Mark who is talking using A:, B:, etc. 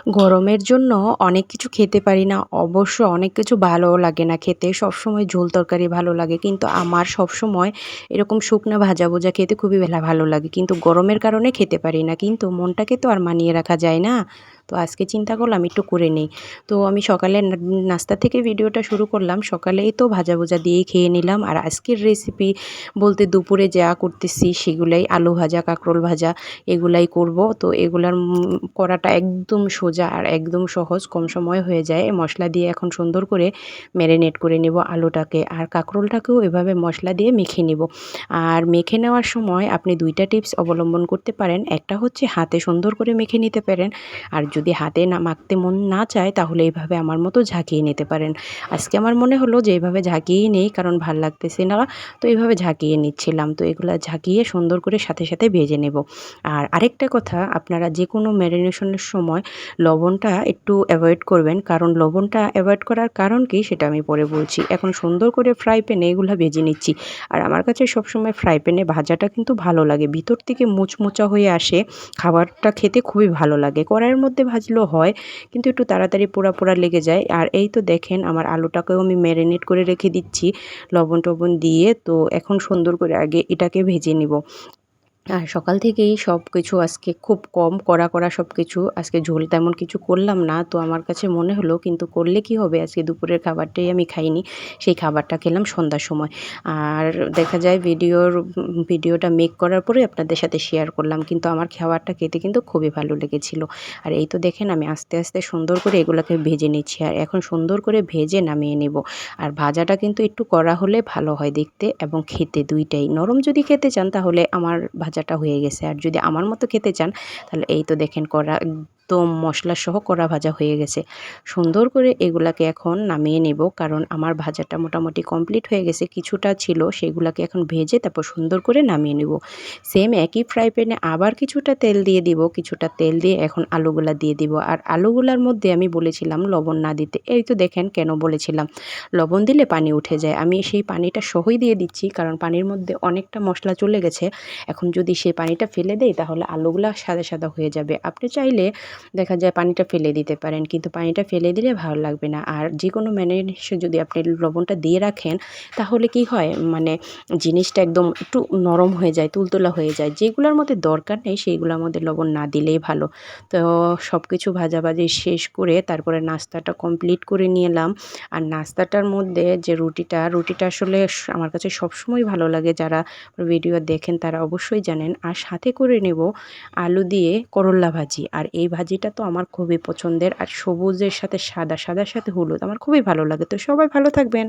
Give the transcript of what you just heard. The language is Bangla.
A: গরমের জন্য অনেক কিছু খেতে পারি না। অবশ্য অনেক কিছু ভালোও লাগে না খেতে। সবসময় ঝোল তরকারি ভালো লাগে। কিন্তু আমার সবসময় এরকম শুকনা ভাজা-ভুজা খেতে খুবই ভালো লাগে। কিন্তু গরমের কারণে খেতে পারি না। কিন্তু মনটাকে তো আর মানিয়ে রাখা যায় না। তো আজকে চিন্তা করলাম একটু করে নেই। তো আমি সকালে নাস্তা থেকে ভিডিওটা শুরু করলাম। সকালেই তো ভাজা-ভুজা দিয়েই খেয়ে নিলাম। আর আজকের রেসিপি বলতে দুপুরে যা করতেছি সেগুলাই আলু ভাজা, কাঁকরোল ভাজা এগুলাই করব। তো এগুলার করাটা একদম সোজা আর একদম সহজ, কম সময়ে হয়ে যায়। মশলা দিয়ে এখন সুন্দর করে ম্যারিনেট করে নেব আলুটাকে, আর কাঁকরোলটাকেও এভাবে মশলা দিয়ে মেখে নেব। আর মেখে নেওয়ার সময় আপনি ২ টা টিপস অবলম্বন করতে পারেন। একটা হচ্ছে হাতে সুন্দর করে মেখে নিতে পারেন। আর যদি হাতে না মাখতে মন না চায় তাহলে এইভাবে আমার মতো ঝাঁকিয়ে নিতে পারেন। আজকে আমার মনে হলো যে এভাবে ঝাঁকিয়েই নেই, কারণ ভাল লাগতেছে না। তো এইভাবে ঝাঁকিয়ে নিচ্ছিলাম। তো এগুলা ঝাঁকিয়ে সুন্দর করে সাথে, সাথে ভেজে নেব। আর আরেকটা কথা, আপনারা যেকোনো ম্যারিনেশনের সময় লবণটা একটু এভয়েড করবেন। কারণ লবণটা এভয়েড করার কারণ কি সেটা আমি পরে বলছি। এখন সুন্দর করে ফ্রাই প্যানে এগুলা ভেজে নিচ্ছি। আর আমার কাছে সবসময় ফ্রাই প্যানে ভাজাটা কিন্তু ভালো লাগে। ভিতর থেকে মুচমুচা হয়ে আসে। খাবারটা খেতে খুবই ভালো লাগে। কড়াইয়ের মধ্যে ভাজলেও হয়, কিন্তু একটু তাড়াতাড়ি পোড়া, পোড়া লেগে যায়। আর এই তো দেখেন আমার আলুটাকেও আমি ম্যারিনেট করে রেখে দিচ্ছি লবণ-টবণ দিয়ে। তো এখন সুন্দর করে আগে এটাকে ভেজে নিব। আর সকাল থেকেই সবকিছু আজকে খুব কম কড়া সবকিছু। আজকে ঝোল তেমন কিছু করলাম না। তো আমার কাছে মনে হলো কিন্তু করলে কি হবে, আজকে দুপুরের খাবারটাই আমি খাইনি। সেই খাবারটা খেলাম সন্ধ্যার সময়। আর দেখা যায় ভিডিওটা মেক করার পরে আপনাদের সাথে শেয়ার করলাম। কিন্তু আমার খাবারটা খেতে কিন্তু খুবই ভালো লেগেছিল। আর এই তো দেখেন আমি আস্তে, আস্তে সুন্দর করে এগুলাকে ভেজে নিচ্ছি। আর এখন সুন্দর করে ভেজে নামিয়ে নেব। আর ভাজাটা কিন্তু একটু কড়া হলে ভালো হয় দেখতে এবং খেতে, ২ টাই। নরম যদি খেতে চান তাহলে আমার ভাজাটা হয়ে গেছে। আর যদি আমার মতো খেতে চান তাহলে এই তো দেখেন কড়া একদম মশলা সহ কড়া ভাজা হয়ে গেছে। সুন্দর করে এগুলাকে এখন নামিয়ে নেব, কারণ আমার ভাজাটা মোটামুটি কমপ্লিট হয়ে গেছে। কিছুটা ছিল সেগুলাকে এখন ভেজে তারপর সুন্দর করে নামিয়ে নেব। সেম একই ফ্রাই প্যানে আবার কিছুটা তেল দিয়ে দিব। কিছুটা তেল দিয়ে এখন আলুগুলা দিয়ে দিব। আর আলুগুলার মধ্যে আমি বলেছিলাম লবণ না দিতে। এই তো দেখেন কেন বলেছিলাম। লবণ দিলে পানি উঠে যায়। আমি সেই পানিটা সহই দিয়ে দিচ্ছি, কারণ পানির মধ্যে অনেকটা মশলা চলে গেছে। এখন যদি সেই পানিটা ফেলে দেই তাহলে আলুগুলা সাদা, সাদা হয়ে যাবে। আপনি চাইলে দেখা যায় পানিটা ফেলে দিতে পারেন, কিন্তু পানিটা ফেলে দিলে ভালো লাগবে না। আর যেকোনো ম্যারিনেশনে যদি আপনি লবণটা দিয়ে রাখেন তাহলে কি হয়, মানে জিনিসটা একদম একটু নরম হয়ে যায়, তুলতুলা হয়ে যায়। যেগুলোর মধ্যে দরকার নেই সেইগুলোর মধ্যে লবণ না দিলেই ভালো। তো সবকিছু ভাজাভাজি শেষ করে তারপরে নাস্তাটা কমপ্লিট করে নিলাম। আর নাস্তাটার মধ্যে যে রুটিটা আসলে আমার কাছে সবসময় ভালো লাগে। যারা ভিডিও দেখেন তারা অবশ্যই জানেন। আর সাথে করে নেব আলু দিয়ে করল্লা ভাজি। আর এই ভাজিটা তো আমার খুবই পছন্দের। আর সবুজের সাথে সাদা, সাদার সাথে হলুদ আমার খুবই ভালো লাগে। তো সবাই ভালো থাকবেন।